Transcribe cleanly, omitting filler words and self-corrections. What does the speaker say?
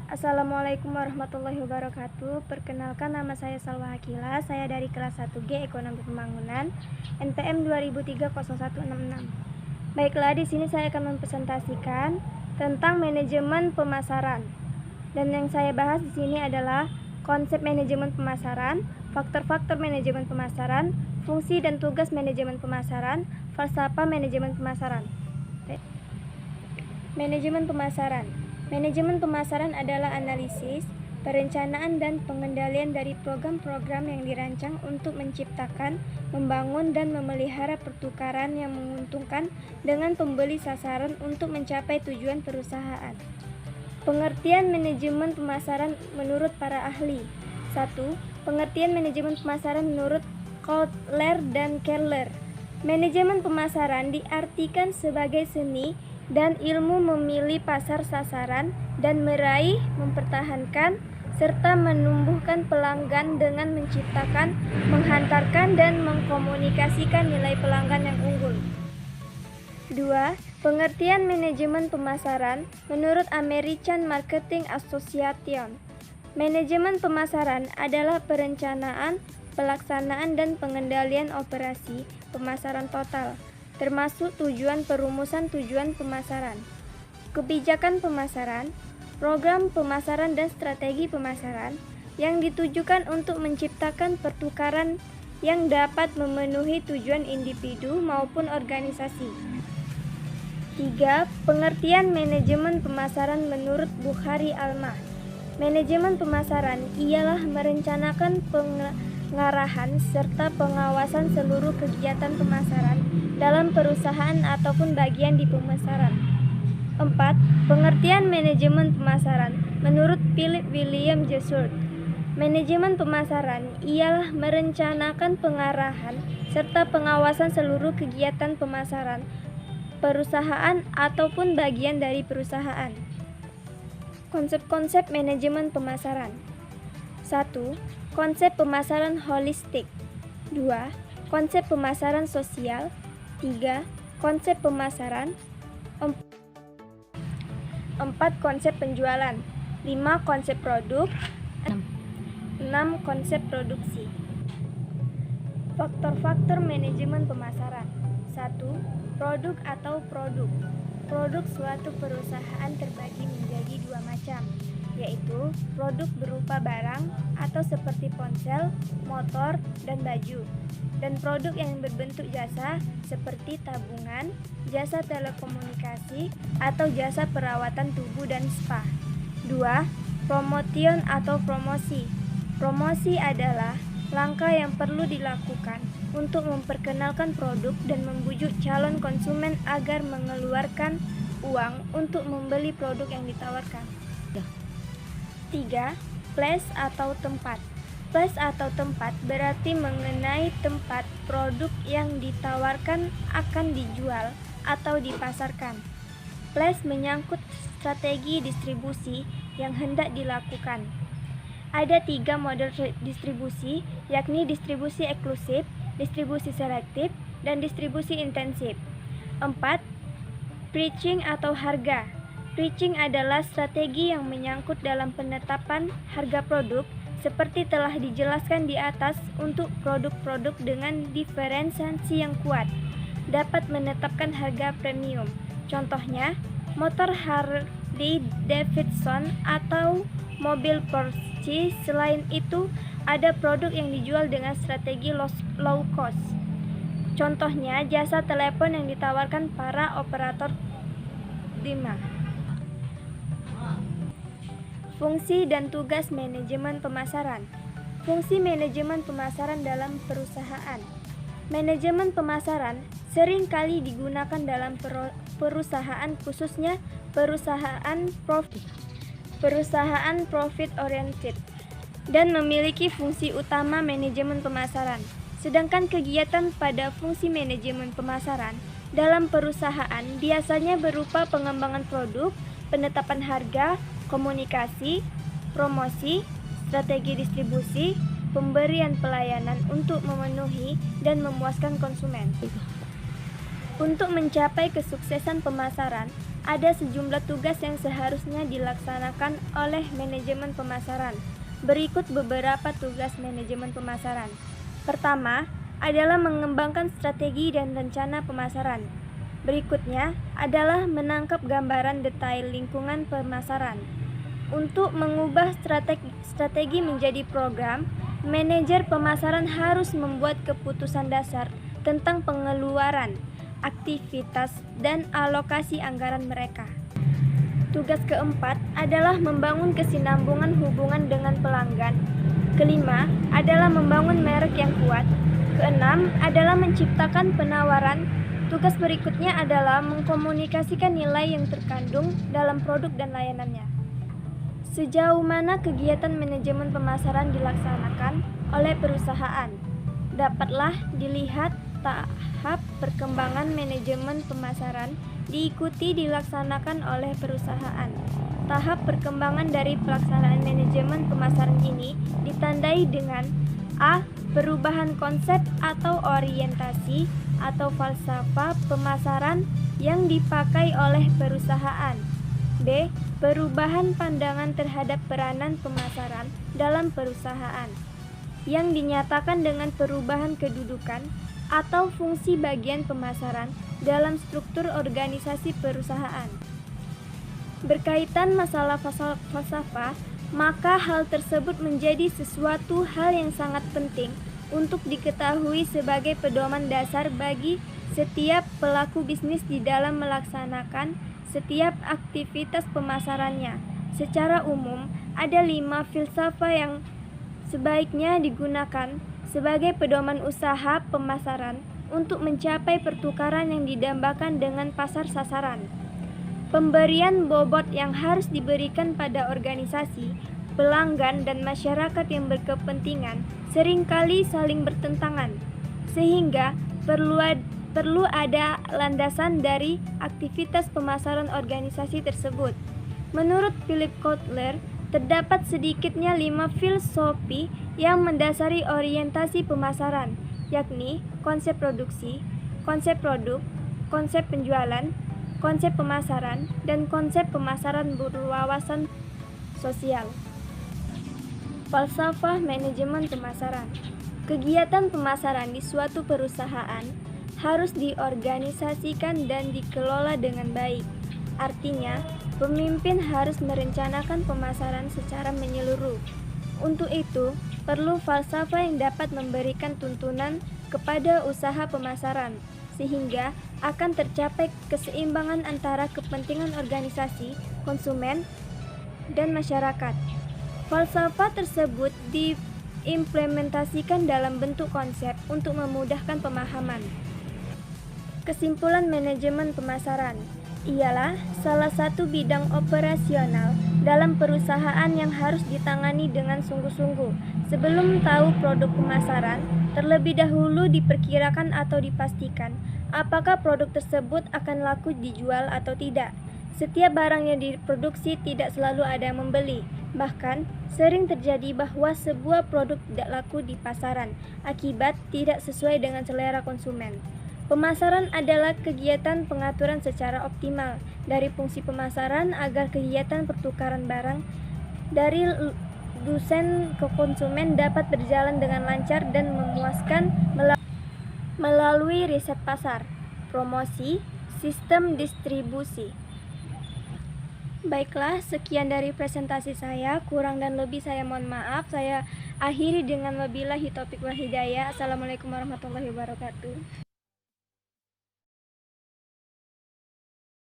Assalamualaikum warahmatullahi wabarakatuh. Perkenalkan, nama saya Salwa Hakila. Saya dari kelas 1G Ekonomi Pembangunan NPM 2003-0166. Baiklah, di sini saya akan mempresentasikan tentang manajemen pemasaran. Dan yang saya bahas di sini adalah konsep manajemen pemasaran, faktor-faktor manajemen pemasaran, fungsi dan tugas manajemen pemasaran, falsafah manajemen pemasaran. Manajemen pemasaran. Manajemen pemasaran adalah analisis, perencanaan, dan pengendalian dari program-program yang dirancang untuk menciptakan, membangun, dan memelihara pertukaran yang menguntungkan dengan pembeli sasaran untuk mencapai tujuan perusahaan. Pengertian manajemen pemasaran menurut para ahli. 1. Pengertian manajemen pemasaran menurut Kotler dan Keller. Manajemen pemasaran diartikan sebagai seni dan ilmu memilih pasar sasaran dan meraih, mempertahankan, serta menumbuhkan pelanggan dengan menciptakan, menghantarkan, dan mengkomunikasikan nilai pelanggan yang unggul. 2. Pengertian manajemen pemasaran menurut American Marketing Association. Manajemen pemasaran adalah perencanaan, pelaksanaan, dan pengendalian operasi pemasaran total, termasuk tujuan perumusan tujuan pemasaran, kebijakan pemasaran, program pemasaran, dan strategi pemasaran yang ditujukan untuk menciptakan pertukaran yang dapat memenuhi tujuan individu maupun organisasi. 3. Pengertian manajemen pemasaran menurut Bukhari Alma. Manajemen pemasaran ialah merencanakan pengarahan serta pengawasan seluruh kegiatan pemasaran dalam perusahaan ataupun bagian di pemasaran. 4. Pengertian manajemen pemasaran menurut Philip William Jessup. Manajemen pemasaran ialah merencanakan pengarahan serta pengawasan seluruh kegiatan pemasaran perusahaan ataupun bagian dari perusahaan. Konsep-konsep manajemen pemasaran. 1. Konsep pemasaran holistik. 2. Konsep pemasaran sosial. 3. Konsep pemasaran. 4. Konsep penjualan. 5. Konsep produk. 6. Konsep produksi. Faktor-faktor manajemen pemasaran. 1. Produk atau produk. Produk suatu perusahaan terbagi menjadi dua macam, yaitu produk berupa barang atau seperti ponsel, motor, dan baju, dan produk yang berbentuk jasa seperti tabungan, jasa telekomunikasi, atau jasa perawatan tubuh dan spa. 2. Promotion atau promosi. Promosi adalah langkah yang perlu dilakukan untuk memperkenalkan produk dan membujuk calon konsumen agar mengeluarkan uang untuk membeli produk yang ditawarkan. 3. Place atau tempat. Place atau tempat berarti mengenai tempat produk yang ditawarkan akan dijual atau dipasarkan. Place menyangkut strategi distribusi yang hendak dilakukan. Ada 3 model distribusi, yakni distribusi eksklusif, distribusi selektif, dan distribusi intensif. 4. Pricing atau harga. Pricing adalah strategi yang menyangkut dalam penetapan harga produk seperti telah dijelaskan di atas. Untuk produk-produk dengan diferensiasi yang kuat dapat menetapkan harga premium. Contohnya, motor Harley Davidson atau mobil Porsche. Selain itu, ada produk yang dijual dengan strategi low cost. Contohnya, jasa telepon yang ditawarkan para operator 5. Fungsi dan tugas manajemen pemasaran. Fungsi manajemen pemasaran dalam perusahaan. Manajemen pemasaran sering kali digunakan dalam perusahaan, khususnya perusahaan profit oriented, dan memiliki fungsi utama manajemen pemasaran. Sedangkan kegiatan pada fungsi manajemen pemasaran dalam perusahaan biasanya berupa pengembangan produk, penetapan harga, komunikasi, promosi, strategi distribusi, pemberian pelayanan untuk memenuhi dan memuaskan konsumen. Untuk mencapai kesuksesan pemasaran, ada sejumlah tugas yang seharusnya dilaksanakan oleh manajemen pemasaran. Berikut beberapa tugas manajemen pemasaran. Pertama, adalah mengembangkan strategi dan rencana pemasaran. Berikutnya adalah menangkap gambaran detail lingkungan pemasaran. Untuk mengubah strategi menjadi program, manajer pemasaran harus membuat keputusan dasar tentang pengeluaran, aktivitas, dan alokasi anggaran mereka. Tugas keempat adalah membangun kesinambungan hubungan dengan pelanggan. Kelima adalah membangun merek yang kuat. Keenam adalah menciptakan penawaran. Tugas berikutnya adalah mengkomunikasikan nilai yang terkandung dalam produk dan layanannya. Sejauh mana kegiatan manajemen pemasaran dilaksanakan oleh perusahaan? Dapatlah dilihat tahap perkembangan manajemen pemasaran diikuti dilaksanakan oleh perusahaan. Tahap perkembangan dari pelaksanaan manajemen pemasaran ini ditandai dengan A. Perubahan konsep atau orientasi atau falsafah pemasaran yang dipakai oleh perusahaan. B. Perubahan pandangan terhadap peranan pemasaran dalam perusahaan yang dinyatakan dengan perubahan kedudukan atau fungsi bagian pemasaran dalam struktur organisasi perusahaan. Berkaitan masalah falsafah, maka hal tersebut menjadi sesuatu hal yang sangat penting untuk diketahui sebagai pedoman dasar bagi setiap pelaku bisnis di dalam melaksanakan setiap aktivitas pemasarannya. Secara umum, ada 5 filsafat yang sebaiknya digunakan sebagai pedoman usaha pemasaran untuk mencapai pertukaran yang didambakan dengan pasar sasaran. Pemberian bobot yang harus diberikan pada organisasi, pelanggan, dan masyarakat yang berkepentingan seringkali saling bertentangan, sehingga perlu ada landasan dari aktivitas pemasaran organisasi tersebut. Menurut Philip Kotler, terdapat sedikitnya 5 filosofi yang mendasari orientasi pemasaran, yakni konsep produksi, konsep produk, konsep penjualan, konsep pemasaran, dan konsep pemasaran berwawasan sosial. Falsafah manajemen pemasaran. Kegiatan pemasaran di suatu perusahaan harus diorganisasikan dan dikelola dengan baik. Artinya, pemimpin harus merencanakan pemasaran secara menyeluruh. Untuk itu, perlu falsafah yang dapat memberikan tuntunan kepada usaha pemasaran, sehingga akan tercapai keseimbangan antara kepentingan organisasi, konsumen, dan masyarakat. Falsafah tersebut diimplementasikan dalam bentuk konsep untuk memudahkan pemahaman. Kesimpulan manajemen pemasaran ialah salah satu bidang operasional dalam perusahaan yang harus ditangani dengan sungguh-sungguh. Sebelum tahu produk pemasaran, terlebih dahulu diperkirakan atau dipastikan apakah produk tersebut akan laku dijual atau tidak. Setiap barang yang diproduksi tidak selalu ada yang membeli. Bahkan, sering terjadi bahwa sebuah produk tidak laku di pasaran akibat tidak sesuai dengan selera konsumen. Pemasaran adalah kegiatan pengaturan secara optimal dari fungsi pemasaran agar kegiatan pertukaran barang dari produsen ke konsumen dapat berjalan dengan lancar dan memuaskan melalui riset pasar, promosi, sistem distribusi. Baiklah, sekian dari presentasi saya. Kurang dan lebih saya mohon maaf. Saya akhiri dengan wabillahi taufiq wal hidayah. Assalamualaikum warahmatullahi wabarakatuh.